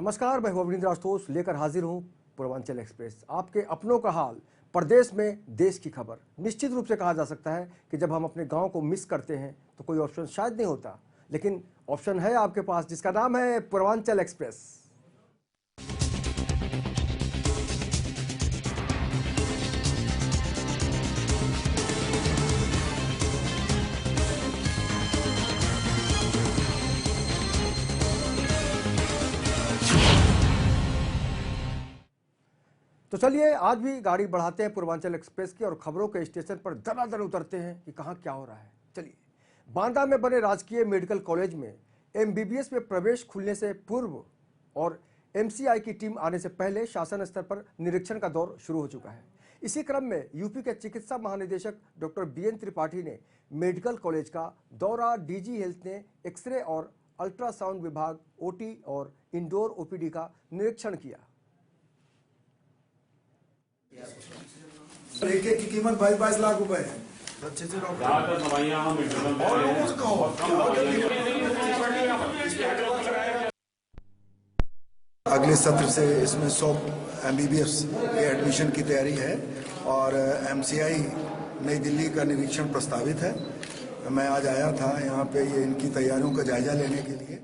नमस्कार, मैं गोविंद राजतोष लेकर हाजिर हूं पूर्वांचल एक्सप्रेस। आपके अपनों का हाल, प्रदेश में देश की खबर। निश्चित रूप से कहा जा सकता है कि जब हम अपने गांव को मिस करते हैं तो कोई ऑप्शन शायद नहीं होता, लेकिन ऑप्शन है आपके पास, जिसका नाम है पूर्वांचल एक्सप्रेस। तो चलिए आज भी गाड़ी बढ़ाते हैं पूर्वांचल एक्सप्रेस की और खबरों के स्टेशन पर दर उतरते हैं कि कहां क्या हो रहा है। चलिए, बांदा में बने राजकीय मेडिकल कॉलेज में एमबीबीएस में प्रवेश खुलने से पूर्व और एमसीआई की टीम आने से पहले शासन स्तर पर निरीक्षण का दौर शुरू हो चुका है। इसी क्रम में यूपी के चिकित्सा महानिदेशक डॉक्टर बीएन त्रिपाठी ने मेडिकल कॉलेज का दौरा। डीजी हेल्थ ने एक्सरे और अल्ट्रासाउंड विभाग, ओटी और इंडोर ओपीडी का निरीक्षण किया। एक की कीमत 22 लाख रुपए है। अच्छे से अगले सत्र से इसमें 100 एमबीबीएस के एडमिशन की तैयारी है और एमसीआई नई दिल्ली का निरीक्षण प्रस्तावित है। मैं आज आया था यहाँ पे ये इनकी तैयारियों का जायजा लेने के लिए।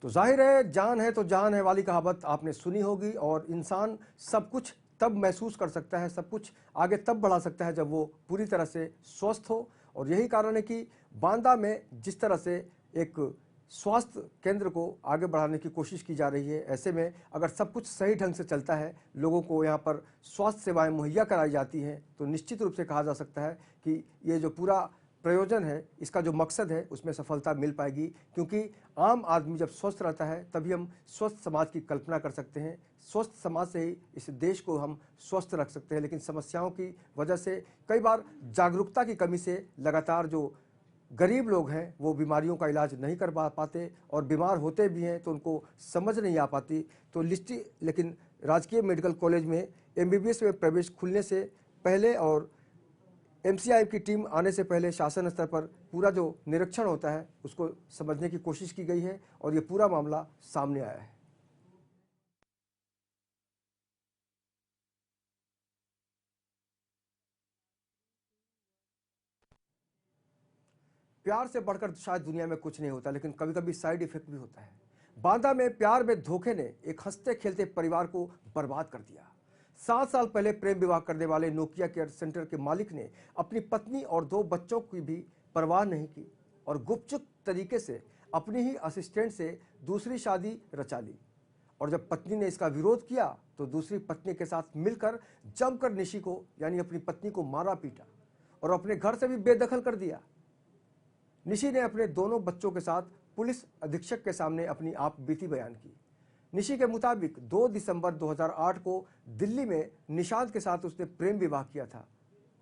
तो जाहिर है तो जान है वाली कहावत आपने सुनी होगी और इंसान सब कुछ तब महसूस कर सकता है, सब कुछ आगे तब बढ़ा सकता है जब वो पूरी तरह से स्वस्थ हो। और यही कारण है कि बांदा में जिस तरह से एक स्वास्थ्य केंद्र को आगे बढ़ाने की कोशिश की जा रही है, ऐसे में अगर सब कुछ सही ढंग से चलता है, लोगों को यहाँ पर स्वास्थ्य सेवाएं मुहैया कराई जाती हैं, तो निश्चित रूप से कहा जा सकता है कि ये जो पूरा प्रयोजन है, इसका जो मकसद है, उसमें सफलता मिल पाएगी। क्योंकि आम आदमी जब स्वस्थ रहता है तभी हम स्वस्थ समाज की कल्पना कर सकते हैं। स्वस्थ समाज से ही इस देश को हम स्वस्थ रख सकते हैं। लेकिन समस्याओं की वजह से, कई बार जागरूकता की कमी से लगातार जो गरीब लोग हैं वो बीमारियों का इलाज नहीं कर पाते और बीमार होते भी हैं तो उनको समझ नहीं आ पाती। तो लेकिन राजकीय मेडिकल कॉलेज में एमबीबीएस में प्रवेश खुलने से पहले और एमसीआई की टीम आने से पहले शासन स्तर पर पूरा जो निरीक्षण होता है उसको समझने की कोशिश की गई है और ये पूरा मामला सामने आया है। प्यार से बढ़कर शायद दुनिया में कुछ नहीं होता, लेकिन कभी कभी साइड इफेक्ट भी होता है। बांदा में प्यार में धोखे ने एक हंसते खेलते परिवार को बर्बाद कर दिया। 7 साल पहले प्रेम विवाह करने वाले नोकिया केयर सेंटर के मालिक ने अपनी पत्नी और 2 बच्चों की भी परवाह नहीं की और गुपचुप तरीके से अपनी ही असिस्टेंट से दूसरी शादी रचा ली। और जब पत्नी ने इसका विरोध किया तो दूसरी पत्नी के साथ मिलकर जमकर निशी को, यानी अपनी पत्नी को, मारा पीटा और अपने घर से भी बेदखल कर दिया। निशी ने अपने दोनों बच्चों के साथ पुलिस अधीक्षक के सामने अपनी आप बीती बयान की। निशी के मुताबिक 2 दिसंबर 2008 को दिल्ली में निशांत के साथ उसने प्रेम विवाह किया था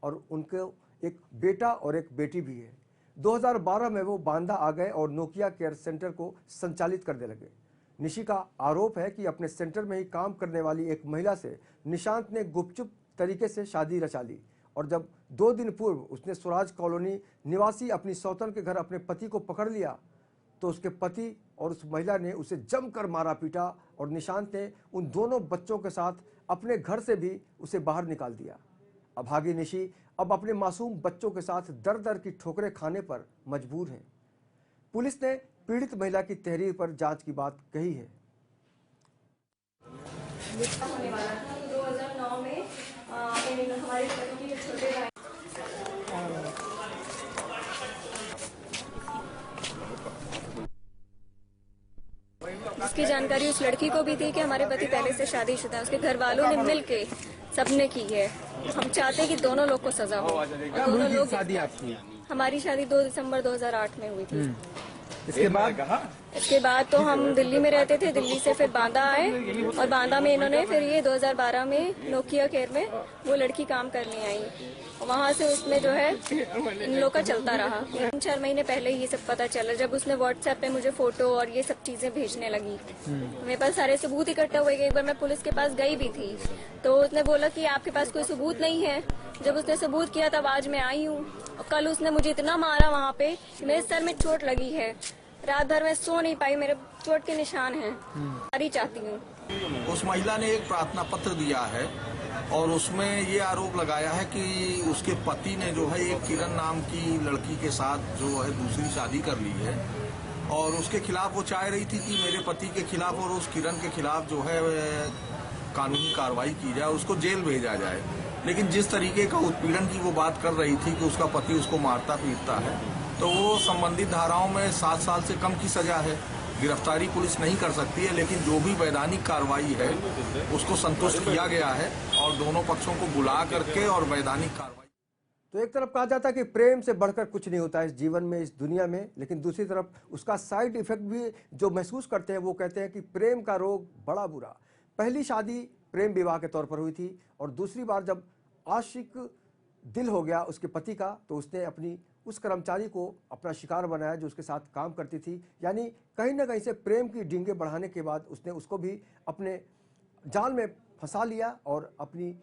और उनके एक बेटा और एक बेटी भी है। 2012 में वो बांदा आ गए और नोकिया केयर सेंटर को संचालित करने लगे। निशी का आरोप है कि अपने सेंटर में ही काम करने वाली एक महिला से निशांत ने गुपचुप तरीके से शादी रचा ली और जब 2 दिन पूर्व उसने स्वराज कॉलोनी निवासी अपनी सौतन के घर अपने पति को पकड़ लिया तो उसके पति और उस महिला ने उसे जमकर मारा पीटा और निशांत ने उन दोनों बच्चों के साथ अपने घर से भी उसे बाहर निकाल दिया। अभागी निशी अब अपने मासूम बच्चों के साथ दर दर की ठोकरें खाने पर मजबूर है। पुलिस ने पीड़ित महिला की तहरीर पर जांच की बात कही है। 2009 में हमारे पति के छोटे भाई इसकी जानकारी उस लड़की को भी थी कि हमारे पति पहले से शादीशुदा है। उसके घर वालों ने मिलके सबने की है। हम चाहते हैं कि दोनों लोग को सजा हो। दोनों लोग शादी आपकी? हमारी शादी 2 दिसंबर 2008 में हुई थी। इसके बाद तो हम दिल्ली में रहते थे। दिल्ली से फिर बांदा आए और बांदा में इन्होंने फिर ये 2012 में नोकिया केयर में वो लड़की काम करने आई। वहाँ से उसमें जो है इन लोग का चलता रहा। 3-4 महीने पहले ये सब पता चला जब उसने व्हाट्सएप पे मुझे फोटो और ये सब चीजें भेजने लगी। मेरे पास सारे सबूत इकट्ठा हुए। एक बार मैं पुलिस के पास गई भी थी तो उसने बोला कि आपके पास कोई सबूत नहीं है। जब उसने सबूत किया तब आज मैं आई हूँ। और कल उसने मुझे इतना मारा वहाँ पे, मेरे सर में चोट लगी है। रात भर मैं सो नहीं पाई, मेरे चोट के निशान हैं। सारी चाहती हूँ। उस महिला ने एक प्रार्थना पत्र दिया है और उसमें ये आरोप लगाया है कि उसके पति ने जो है एक किरण नाम की लड़की के साथ जो है दूसरी शादी कर ली है और उसके खिलाफ वो चाह रही थी कि मेरे पति के खिलाफ और उस किरण के खिलाफ जो है कानूनी कार्रवाई की जाए, उसको जेल भेजा जाए। लेकिन जिस तरीके का उत्पीड़न की वो बात कर रही थी कि उसका पति उसको मारता पीटता है, तो वो संबंधित धाराओं में 7 साल से कम की सजा है। गिरफ्तारी पुलिस नहीं कर सकती है, लेकिन जो भी वैधानिक कार्रवाई है उसको संतुष्ट किया गया है और दोनों पक्षों को बुला करके और वैधानिक कार्रवाई। तो एक तरफ कहा जाता है कि प्रेम से बढ़कर कुछ नहीं होता है इस जीवन में, इस दुनिया में, लेकिन दूसरी तरफ उसका साइड इफेक्ट भी जो महसूस करते हैं वो कहते हैं कि प्रेम का रोग बड़ा बुरा। पहली शादी प्रेम विवाह के तौर पर हुई थी और दूसरी बार जब आशिक दिल हो गया उसके पति का, तो उसने अपनी उस कर्मचारी को अपना शिकार बनाया जो उसके साथ काम करती थी। यानी कहीं ना कहीं से प्रेम की डींगे बढ़ाने के बाद उसने उसको भी अपने जाल में फंसा लिया और अपनी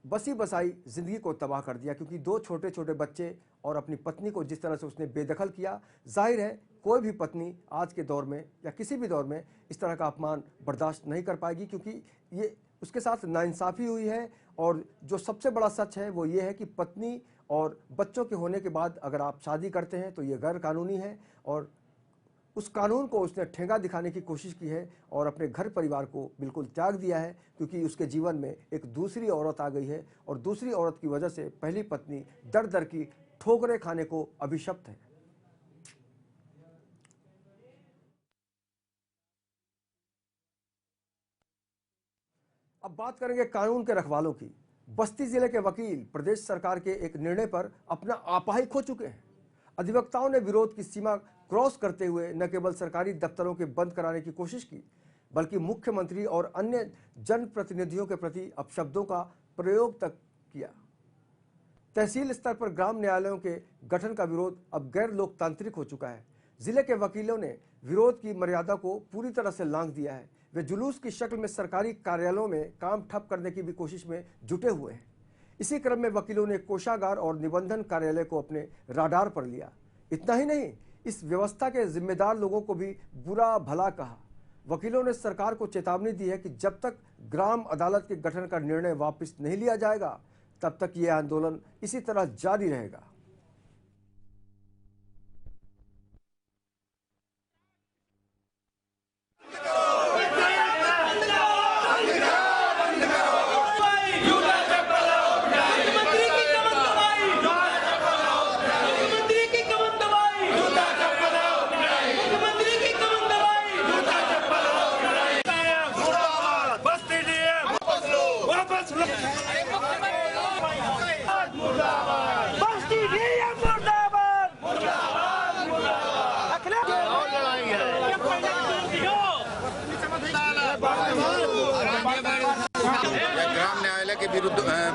बसी बसाई जिंदगी को तबाह कर दिया, क्योंकि 2 छोटे छोटे बच्चे और अपनी पत्नी को जिस तरह से उसने बेदखल किया, जाहिर है कोई भी पत्नी आज के दौर में या किसी भी दौर में इस तरह का अपमान बर्दाश्त नहीं कर पाएगी, क्योंकि ये उसके साथ नाइंसाफ़ी हुई है। और जो सबसे बड़ा सच है वो ये है कि पत्नी और बच्चों के होने के बाद अगर आप शादी करते हैं तो ये गैर कानूनी है और उस कानून को उसने ठेंगा दिखाने की कोशिश की है और अपने घर परिवार को बिल्कुल त्याग दिया है, क्योंकि उसके जीवन में एक दूसरी औरत आ गई है और दूसरी औरत की वजह से पहली पत्नी दर दर की ठोकरें खाने को अभिशप्त है। अब बात करेंगे कानून के रखवालों की। बस्ती जिले के वकील प्रदेश सरकार के एक निर्णय पर अपना आपा ही खो चुके हैं। अधिवक्ताओं ने विरोध की सीमा क्रॉस करते हुए न केवल सरकारी दफ्तरों के बंद कराने की कोशिश की, बल्कि मुख्यमंत्री और अन्य जनप्रतिनिधियों के प्रति अपशब्दों का प्रयोग तक किया। तहसील स्तर पर ग्राम न्यायालयों के गठन का विरोध अब गैर लोकतांत्रिक हो चुका है। जिले के वकीलों ने विरोध की मर्यादा को पूरी तरह से लांघ दिया है। वे जुलूस की शक्ल में सरकारी कार्यालयों में काम ठप करने की भी कोशिश में जुटे हुए हैं। इसी क्रम में वकीलों ने कोषागार और निबंधन कार्यालय को अपने राडार पर लिया। इतना ही नहीं, इस व्यवस्था के जिम्मेदार लोगों को भी बुरा भला कहा। वकीलों ने सरकार को चेतावनी दी है कि जब तक ग्राम अदालत के गठन का निर्णय वापस नहीं लिया जाएगा, तब तक यह आंदोलन इसी तरह जारी रहेगा।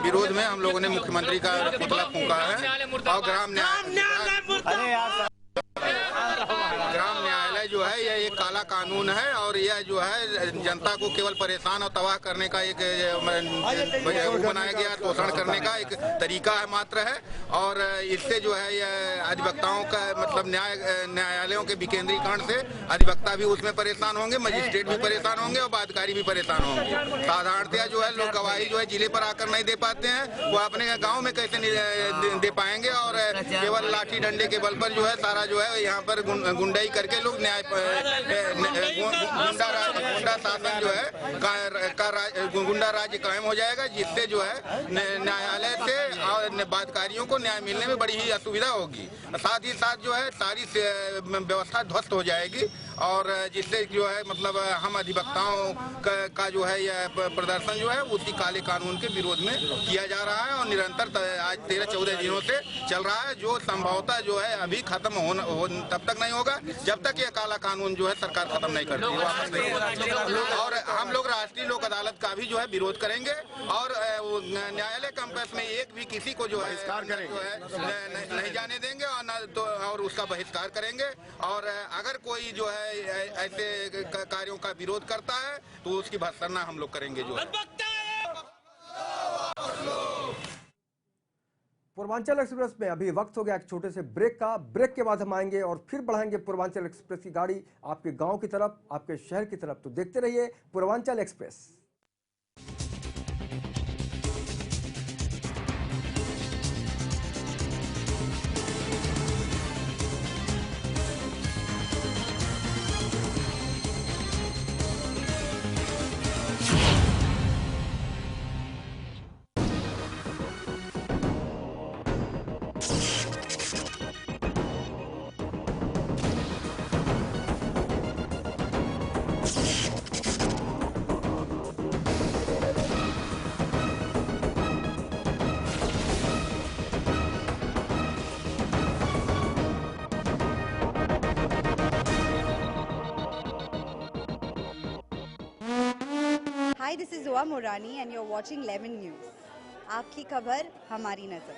विरोध में हम लोगों ने मुख्यमंत्री का पुतला फूंका है और ग्राम न्यायालय जो है यह एक काला कानून है और यह जो है जनता को केवल परेशान और तबाह करने का एक बनाया गया, शोषण करने का एक तरीका है मात्र है। और इससे जो है यह अधिवक्ताओं का मतलब न्यायालयों के विकेंद्रीकरण से अधिवक्ता भी उसमें परेशान होंगे, मजिस्ट्रेट भी परेशान होंगे और बादकारी भी परेशान होंगे। साधारणतया जो है लोग गवाही जो है जिले पर आकर नहीं दे पाते हैं, वो अपने गाँव में कैसे दे पाएंगे। और केवल लाठी डंडे के बल पर जो है सारा जो है यहाँ पर गुंडाई करके लोग न्याय गुंडा शासन जो है गुंडा राज्य कायम हो जाएगा, जिससे जो है न्यायालय से और बादकारियों को न्याय मिलने में बड़ी ही असुविधा होगी। साथ ही साथ जो है सारी व्यवस्था ध्वस्त हो जाएगी और जिससे जो है मतलब हम अधिवक्ताओं का जो है यह प्रदर्शन जो है उसी काले कानून के विरोध में किया जा रहा है और निरंतर आज 13-14 दिनों से चल रहा है, जो संभवतः जो है अभी खत्म तब तक नहीं होगा जब तक यह काला कानून जो है सरकार खत्म नहीं करती, वापस नहीं होगा। और हम लोग राष्ट्रीय लोक अदालत का भी जो है विरोध करेंगे और न्यायालय कैंपस में एक भी किसी को जो है नहीं जाने देंगे और उसका बहिष्कार करेंगे। और अगर कोई जो है ऐसे कार्यों का विरोध करता है तो उसकी भर्त्सना हम लोग करेंगे। जो है। अब बात करेंगे कानून के रखवालों की। बस्ती जिले के वकील प्रदेश सरकार के एक निर्णय पर अपना आपा ही खो चुके हैं। अधिवक्ताओं ने विरोध की सीमा क्रॉस करते हुए न केवल सरकारी दफ्तरों के बंद कराने की कोशिश की, बल्कि मुख्यमंत्री और अन्य जनप्रतिनिधियों के प्रति अपशब्दों का प्रयोग तक किया। तहसील स्तर पर ग्राम न्यायालयों के गठन का विरोध अब गैर लोकतांत्रिक हो चुका है। जिले के वकीलों ने विरोध की मर्यादा को पूरी तरह से लांघ दिया है। वकीलों ने सरकार को चेतावनी दी है कि जब तक ग्राम अदालत के गठन का निर्णय वापस नहीं लिया जाएगा, तब तक यह आंदोलन इसी तरह जारी रहेगा। पूर्वांचल एक्सप्रेस में अभी वक्त हो गया एक छोटे से ब्रेक का। ब्रेक के बाद हम आएंगे और फिर बढ़ाएंगे पूर्वांचल एक्सप्रेस की गाड़ी आपके गांव की तरफ, आपके शहर की तरफ। तो देखते रहिए Purvanchal express. Hi, this is Zoa Morani and you're watching Lemon News. आपकी खबर हमारी नजर।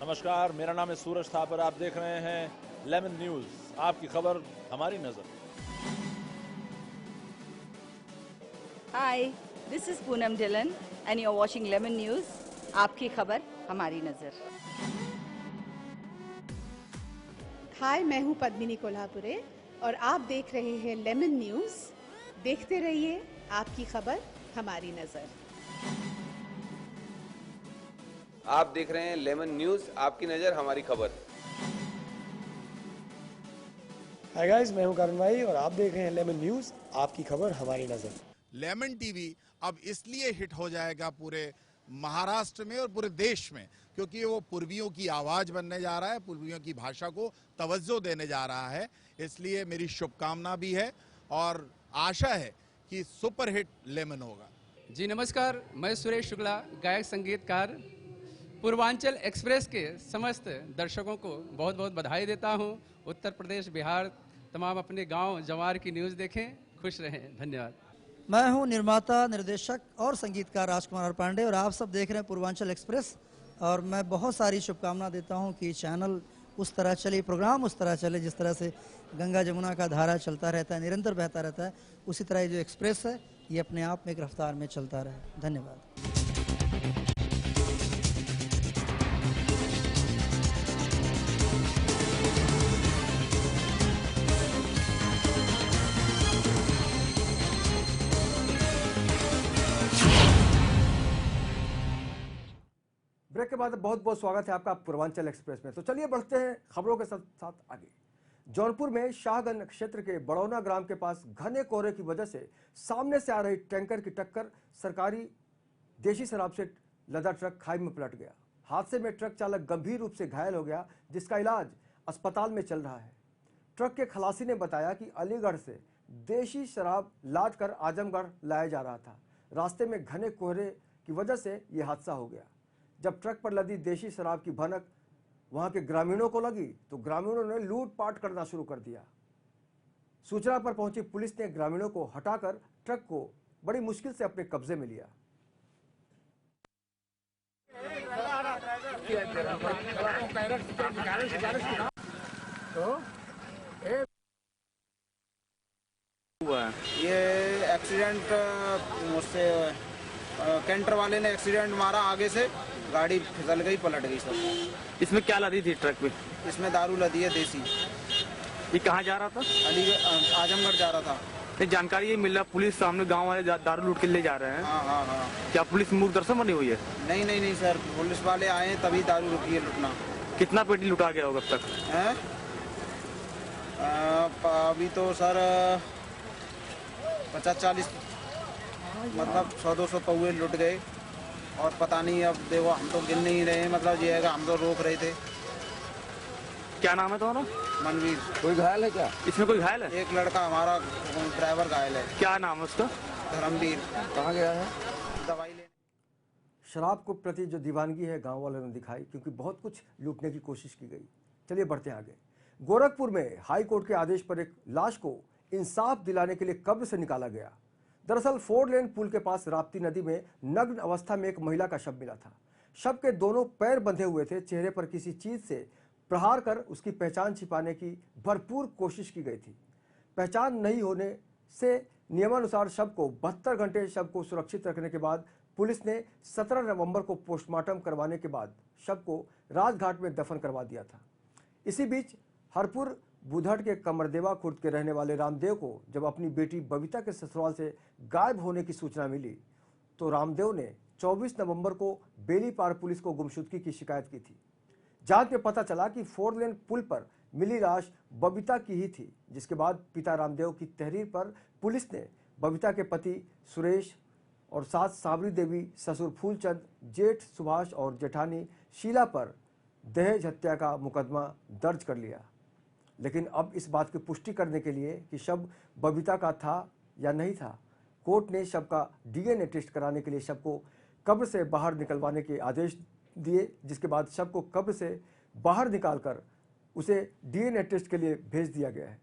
नमस्कार, मेरा नाम है सूरज थापर। आप देख रहे हैं लेमन न्यूज, आपकी खबर हमारी नजर। Hi, this is Poonam Dhillon and you're watching Lemon News. आपकी खबर हमारी नजर। हाय, मैं हूँ पद्मिनी कोल्हापुरे और आप देख रहे हैं लेमन न्यूज़। देखते रहिए, आपकी खबर हमारी नज़र। आप देख रहे हैं लेमन न्यूज़, आपकी नज़र हमारी खबर। हाय गाइस, मैं हूं करण भाई और आप देख रहे हैं लेमन न्यूज़, आपकी खबर हमारी नज़र। लेमन टीवी अब इसलिए हिट हो जाएगा पूरे महाराष्ट्र में और पूरे देश में क्योंकि वो पूर्वियों की आवाज बनने जा रहा है, पूर्वियों की भाषा को तवज्जो देने जा रहा है। इसलिए मेरी शुभकामना भी है और आशा है कि सुपरहिट लेमन होगा। जी नमस्कार, मैं सुरेश शुक्ला, गायक संगीतकार। पूर्वांचल एक्सप्रेस के समस्त दर्शकों को बहुत बहुत बधाई देता हूं। उत्तर प्रदेश, बिहार, तमाम अपने गांव जवार की न्यूज़ देखें, खुश रहें। धन्यवाद। मैं हूं निर्माता, निर्देशक और संगीतकार राजकुमार पांडे और आप सब देख रहे हैं पूर्वांचल एक्सप्रेस। और मैं बहुत सारी शुभकामना देता हूं कि चैनल उस तरह चले, प्रोग्राम उस तरह चले जिस तरह से गंगा जमुना का धारा चलता रहता है, निरंतर बहता रहता है, उसी तरह जो एक्सप्रेस है ये अपने आप में एक रफ्तार में चलता रहे। धन्यवाद। ब्रेक के बाद बहुत बहुत स्वागत है आपका पूर्वांचल एक्सप्रेस में। तो चलिए बढ़ते हैं खबरों के साथ आगे। जौनपुर में शाहगंज क्षेत्र के बड़ौना ग्राम के पास घने कोहरे की वजह से सामने से आ रही टैंकर की टक्कर सरकारी देशी शराब से लदा ट्रक खाई में पलट गया। हादसे में ट्रक चालक गंभीर रूप से घायल हो गया, जिसका इलाज अस्पताल में चल रहा है। ट्रक के खलासी ने बताया कि अलीगढ़ से देशी शराब लाद कर आजमगढ़ लाया जा रहा था। रास्ते में घने कोहरे की वजह से यह हादसा हो गया। जब ट्रक पर लदी देशी शराब की भनक वहां के ग्रामीणों को लगी तो ग्रामीणों ने लूटपाट करना शुरू कर दिया। सूचना पर पहुंची पुलिस ने ग्रामीणों को हटाकर ट्रक को बड़ी मुश्किल से अपने कब्जे में लिया। ये एक्सीडेंट मुझसे कैंटर वाले ने एक्सीडेंट मारा, आगे से गाड़ी फिसल गई, पलट गई सब। इसमें क्या लदी थी ट्रक में? इसमें दारू लदी है देसी। ये कहाँ जा रहा था? आजमगढ़ जा रहा था। ये जानकारी ये मिल रहा पुलिस सामने गांव वाले दारू लूट के ले जा रहे हैं। हाँ। क्या पुलिस मूर्ख दर्शन बनी हुई है? नहीं सर, पुलिस वाले आए तभी दारू रुकी है लुटना। कितना पेटी लुटा गया होगा अब तक? अभी तो सर 50-40 मतलब 100-200 पौए लुट गए और पता नहीं, अब देखो हम तो गिन नहीं रहे हैं, मतलब ये है कि हम तो रोक रहे थे। क्या नाम है तुम्हारा? मनवीर। कोई घायल है क्या? इसमें कोई घायल है? एक लड़का हमारा ड्राइवर घायल है। क्या नाम है उसका? धर्मवीर। कहाँ गया है? दवाई लेने। शराब को प्रति जो दीवानगी है गांव वालों ने दिखाई, क्योंकि बहुत कुछ लूटने की कोशिश की गई। चलिए बढ़ते हैं आगे। गोरखपुर में हाई कोर्ट के आदेश पर एक लाश को इंसाफ दिलाने के लिए कब्र से निकाला गया। दरअसल 4 लेन पुल के पास राप्ती नदी में नग्न अवस्था में एक महिला का शव मिला था। शव के दोनों पैर बंधे हुए थे। चेहरे पर किसी चीज से प्रहार कर उसकी पहचान छिपाने की भरपूर कोशिश की गई थी। पहचान नहीं होने से नियमानुसार शव को 72 घंटे शव को सुरक्षित रखने के बाद पुलिस ने 17 नवंबर को पोस्टमार्टम करवाने के बाद शव को राजघाट में दफन करवा दिया था। इसी बीच हरपुर बुधड़ के कमरदेवा खुर्द के रहने वाले रामदेव को जब अपनी बेटी बबीता के ससुराल से गायब होने की सूचना मिली तो रामदेव ने 24 नवंबर को बेलीपार पुलिस को गुमशुदगी की शिकायत की थी। जांच में पता चला कि 4 लेन पुल पर मिली लाश बबीता की ही थी, जिसके बाद पिता रामदेव की तहरीर पर पुलिस ने बबीता के पति सुरेश और सास साबरी देवी, ससुर फूलचंद, जेठ सुभाष और जेठानी शीला पर दहेज हत्या का मुकदमा दर्ज कर लिया। लेकिन अब इस बात की पुष्टि करने के लिए कि शव बबीता का था या नहीं था, कोर्ट ने शव का डीएनए टेस्ट कराने के लिए शव को कब्र से बाहर निकलवाने के आदेश दिए, जिसके बाद शव को कब्र से बाहर निकालकर उसे डीएनए टेस्ट के लिए भेज दिया गया है।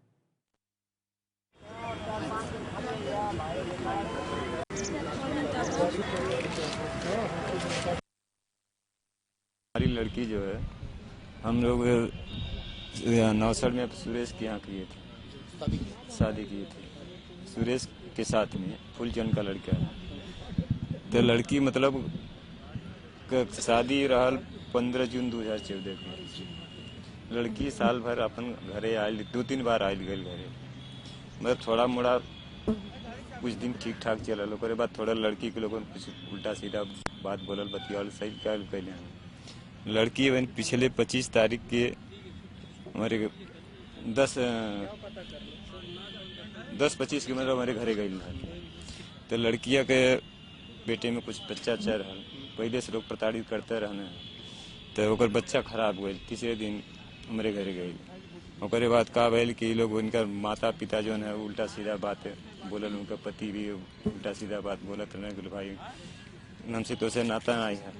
हमारी लड़की जो है, हम लोग नौसर में सुरेश के यहाँ किए थे, शादी किए थे सुरेश के साथ में, फूलचंद का लड़का है। तो लड़की मतलब शादी रहल 15 जून 2014 के। लड़की साल भर अपन घरे आयल, 2-3 बार आयल गई घरे, मतलब थोड़ा मोड़ा कुछ दिन ठीक ठाक चलल। ओकरे बाद थोड़ा लड़की के लोगों कुछ उल्टा सीधा बात बोलल, बतियाल, सही कैले। लड़की पिछले 25 तारीख के हमारे 10-25 के मतलब हमारे घरे गई रहा। तो लड़किया के बेटे में कुछ बच्चा रहा, पहले से लोग प्रताड़ित करते रहने, तो ओकर बच्चा खराब हुए। तीसरे दिन हमारे घरे गई। ओकरे बाद का भैल कि लोग उनका माता पिता जो है उल्टा सीधा बात बोलल, उनका पति भी उल्टा सीधा बात बोलत रहे कि भाई हमसे तो से नाता आई है।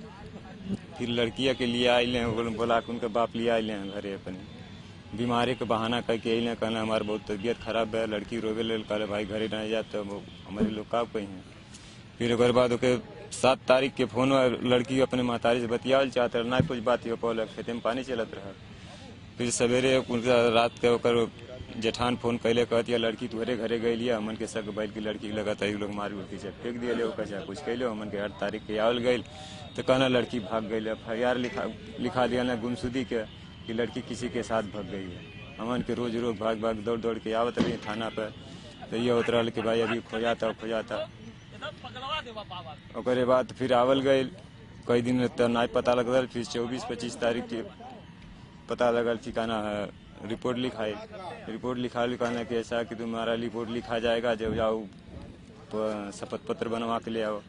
फिर लड़किया के लिए आए हैं, बोला कि उनका बाप लिए आए हैं घरे अपने, बीमारी के बहाना करके अल, कहना हमारे बहुत तबीयत खराब है, लड़की रोवे ले, कहले भाई घरे ना जा, तो हमारे लोग का कहीं हैं। फिर एक बाद 7 तारीख के फोन लड़की अपने महतारी से बतियाल चाहते रहा, ना कुछ बात हो पौल, खेते में पानी चलत रहा। फिर सवेरे रात के ओकर जेठान फोन कैले, कहती है लड़की तुम्हारे घरे गई लिया, हमन के सग बैल की लड़की लगा था, लोग मार उड़ के फेंक दिए, ओकर कुछ कैले, हमन के 8 तारीख के आवल गई। तो कहना लड़की भाग गई, FIR लिखा दिया ना गुमशुदगी के कि लड़की किसी के साथ भाग गई है। हमन के रोज भाग दौड़ के आवत रही थाना पर, तो ये होता रहा कि भाई अभी खो जाता। ओकरे बाद फिर आवल गई, कई दिन तो ना पता लगल। फिर 24-25 तारीख के पता लगल कि कहना है रिपोर्ट लिखाना कि ऐसा कि तुम्हारा रिपोर्ट लिखा जाएगा, जब जाओ शपथ पत्र बनवा के ले आओ।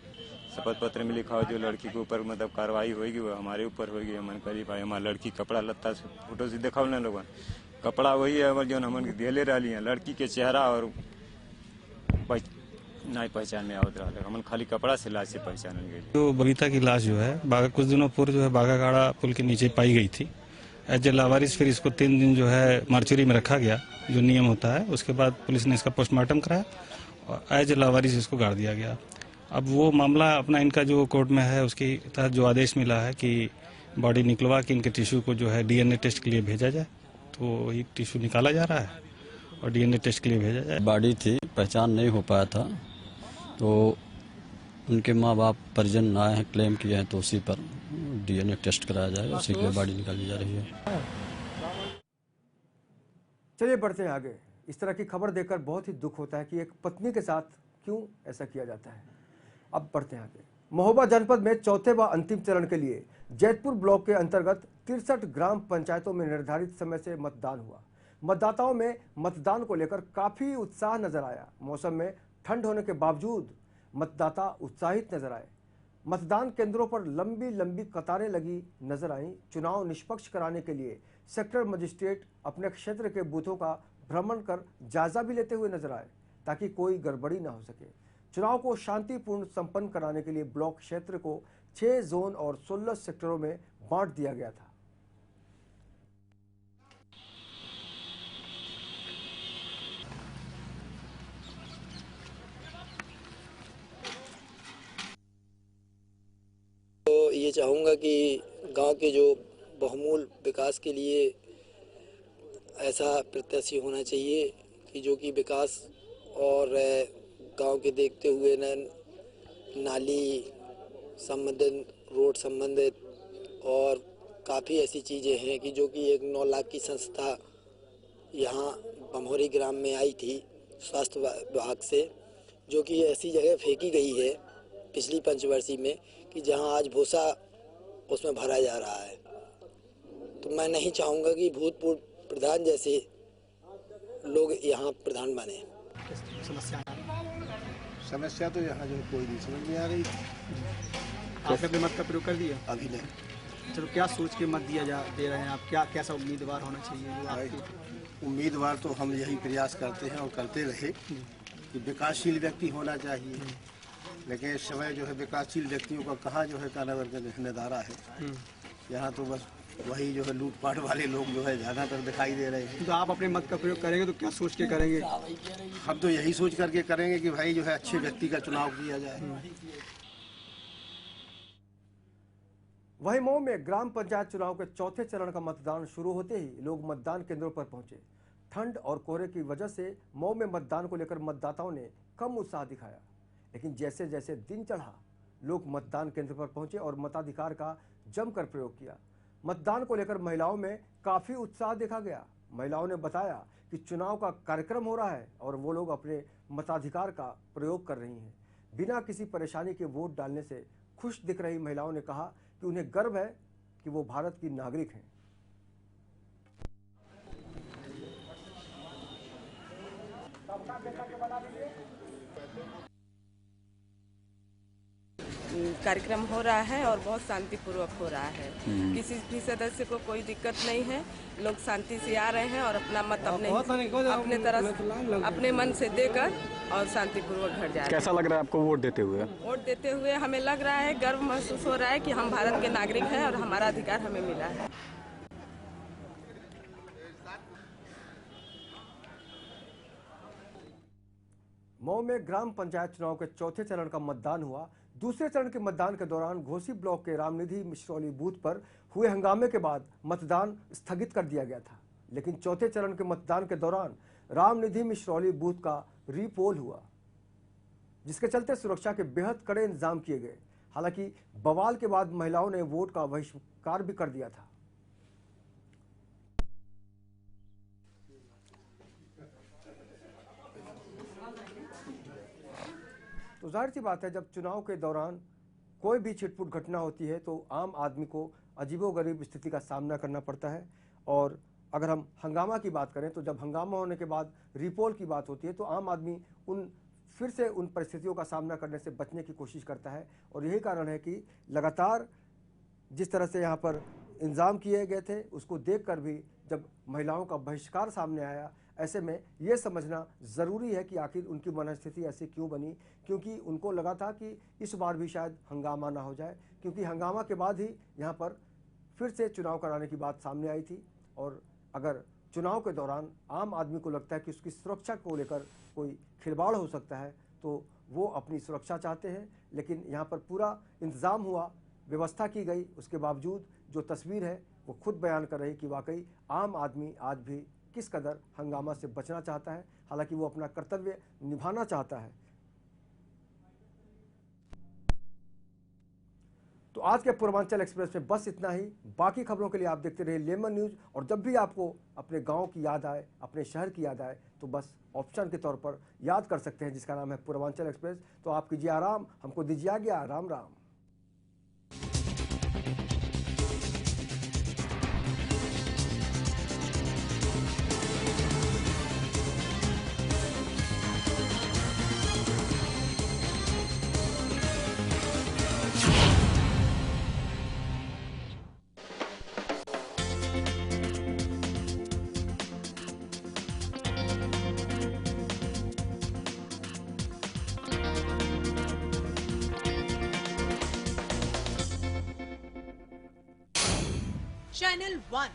शपथ पत्र में लिखा हो जो लड़की के ऊपर मतलब कार्रवाई होगी वो हमारे ऊपर होगी। हमन करी भाई हमारा लड़की कपड़ा लत्ता फोटो से देखा ना लोगन, कपड़ा वही है जो हमन के दिले रही है, लड़की के चेहरा और नहीं पहचान में आवत रहा, हमन खाली कपड़ा से लाश से पहचान गई। तो बबीता की लाश जो है कुछ दिनों पूर्व जो है बागागाड़ा पुल के नीचे पाई गई थी एज ए लावारिस। फिर इसको 3 दिन जो है मार्चुरी में रखा गया, जो नियम होता है। उसके बाद पुलिस ने इसका पोस्टमार्टम कराया और एज ए लावारिस इसको गाड़ दिया गया। अब वो मामला अपना इनका जो कोर्ट में है, उसके तहत जो आदेश मिला है कि बॉडी निकलवा के इनके टिश्यू को जो है डीएनए टेस्ट के लिए भेजा जाए, तो ये टिश्यू निकाला जा रहा है और डीएनए टेस्ट के लिए भेजा जाए। बॉडी थी, पहचान नहीं हो पाया था, तो उनके माँ बाप परिजन आए हैं, क्लेम किए हैं, तो उसी पर डीएनए टेस्ट कराया जाएगा, उसी के लिए बॉडी निकाली जा रही है। चलिए बढ़ते हैं आगे। इस तरह की खबर देखकर बहुत ही दुख होता है कि एक पत्नी के साथ क्यों ऐसा किया जाता है। अब बढ़ते हैं आगे। महोबा जनपद में चौथे व अंतिम चरण के लिए जैतपुर ब्लॉक के अंतर्गत 63 ग्राम पंचायतों में निर्धारित समय से मतदान हुआ। मतदाताओं में मतदान को लेकर काफी उत्साह नजर आया। मौसम में ठंड होने के बावजूद मतदाता उत्साहित नजर आए। मतदान केंद्रों पर लंबी लंबी कतारें लगी नजर आईं। चुनाव निष्पक्ष कराने के लिए सेक्टर मजिस्ट्रेट अपने क्षेत्र के बूथों का भ्रमण कर जायजा भी लेते हुए नजर आए ताकि कोई गड़बड़ी न हो सके। चुनाव को शांतिपूर्ण संपन्न कराने के लिए ब्लॉक क्षेत्र को 6 जोन और 16 सेक्टरों में बांट दिया गया था। तो ये चाहूँगा कि गांव के जो बहुमूल विकास के लिए ऐसा प्रत्याशी होना चाहिए कि जो कि विकास और गांव के देखते हुए नाली संबंधित, रोड संबंधित और काफ़ी ऐसी चीज़ें हैं कि जो कि एक 9 लाख की संस्था यहाँ बमहोरी ग्राम में आई थी स्वास्थ्य विभाग से, जो कि ऐसी जगह फेंकी गई है पिछली पंचवर्षीय में कि जहाँ आज भूसा उसमें भरा जा रहा है। तो मैं नहीं चाहूँगा कि भूतपूर्व प्रधान जैसे लोग यहाँ प्रधान बने। समस्या तो यहाँ जो कोई नहीं समझ में आ रही। आपने अपने मत का प्रयोग कर दिया? अभी नहीं। चलो, क्या सोच के मत दे रहे हैं आप? कैसा उम्मीदवार होना चाहिए जो आपके? उम्मीदवार तो हम यही प्रयास करते हैं और करते रहे कि विकासशील व्यक्ति होना चाहिए, लेकिन इस समय जो है विकासशील व्यक्तियों का कहाँ जो है कानावर नज़ारा है। यहाँ तो बस वही जो है लूटपाट वाले लोग जो है ज़्यादातर दिखाई दे रहे हैं। तो आप अपने मत का प्रयोग करेंगे तो क्या सोच के करेंगे? हम तो यही सोच करके करेंगे कि भाई जो है अच्छे व्यक्ति का चुनाव किया जाए। वहीं मऊ में ग्राम पंचायत चुनाव के चौथे चरण का मतदान शुरू होते ही लोग मतदान केंद्रों पर पहुंचे। ठंड और कोहरे की वजह से मऊ में मतदान को लेकर मतदाताओं ने कम उत्साह दिखाया, लेकिन जैसे जैसे दिन चढ़ा लोग मतदान केंद्र पर पहुंचे और मताधिकार का जमकर प्रयोग किया। मतदान को लेकर महिलाओं में काफी उत्साह देखा गया। महिलाओं ने बताया कि चुनाव का कार्यक्रम हो रहा है और वो लोग अपने मताधिकार का प्रयोग कर रही हैं। बिना किसी परेशानी के वोट डालने से खुश दिख रही महिलाओं ने कहा कि उन्हें गर्व है कि वो भारत की नागरिक हैं। कार्यक्रम हो रहा है और बहुत शांतिपूर्वक हो रहा है। किसी भी सदस्य को कोई दिक्कत नहीं है। लोग शांति से आ रहे हैं और अपना मत अपने तरह अपने मन से देकर और शांतिपूर्वक घर जा रहे हैं। कैसा लग रहा है आपको वोट देते हुए? वोट देते हुए हमें लग रहा है, गर्व महसूस हो रहा है कि हम भारत के नागरिक हैं और हमारा अधिकार हमें मिला है। मऊ में ग्राम पंचायत चुनाव के चौथे चरण का मतदान हुआ। दूसरे चरण के मतदान के दौरान घोसी ब्लॉक के रामनिधि मिश्रौली बूथ पर हुए हंगामे के बाद मतदान स्थगित कर दिया गया था, लेकिन चौथे चरण के मतदान के दौरान रामनिधि मिश्रौली बूथ का रीपोल हुआ, जिसके चलते सुरक्षा के बेहद कड़े इंतजाम किए गए। हालांकि बवाल के बाद महिलाओं ने वोट का बहिष्कार भी कर दिया था। तो जाहिर सी बात है, जब चुनाव के दौरान कोई भी छिटपुट घटना होती है तो आम आदमी को अजीबोगरीब स्थिति का सामना करना पड़ता है। और अगर हम हंगामा की बात करें तो जब हंगामा होने के बाद रिपोल की बात होती है तो आम आदमी फिर से उन परिस्थितियों का सामना करने से बचने की कोशिश करता है। और यही कारण है कि लगातार जिस तरह से यहाँ पर इंतजाम किए गए थे उसको देखकर भी जब महिलाओं का बहिष्कार सामने आया, ऐसे में ये समझना ज़रूरी है कि आखिर उनकी मनस्थिति ऐसी क्यों बनी, क्योंकि उनको लगा था कि इस बार भी शायद हंगामा ना हो जाए, क्योंकि हंगामा के बाद ही यहाँ पर फिर से चुनाव कराने की बात सामने आई थी। और अगर चुनाव के दौरान आम आदमी को लगता है कि उसकी सुरक्षा को लेकर कोई खिलवाड़ हो सकता है तो वो अपनी सुरक्षा चाहते हैं, लेकिन यहाँ पर पूरा इंतज़ाम हुआ, व्यवस्था की गई, उसके बावजूद जो तस्वीर है वो खुद बयान कर रही कि वाकई आम आदमी आज भी किस कदर हंगामा से बचना चाहता है। हालांकि वो अपना कर्तव्य निभाना चाहता है। तो आज के पूर्वांचल एक्सप्रेस में बस इतना ही। बाकी खबरों के लिए आप देखते रहिए लेमन न्यूज़। और जब भी आपको अपने गांव की याद आए, अपने शहर की याद आए, तो बस ऑप्शन के तौर पर याद कर सकते हैं जिसका नाम है पूर्वांचल एक्सप्रेस। तो आप कीजिए आराम, हमको दीजिए आज्ञा। राम राम। Channel 1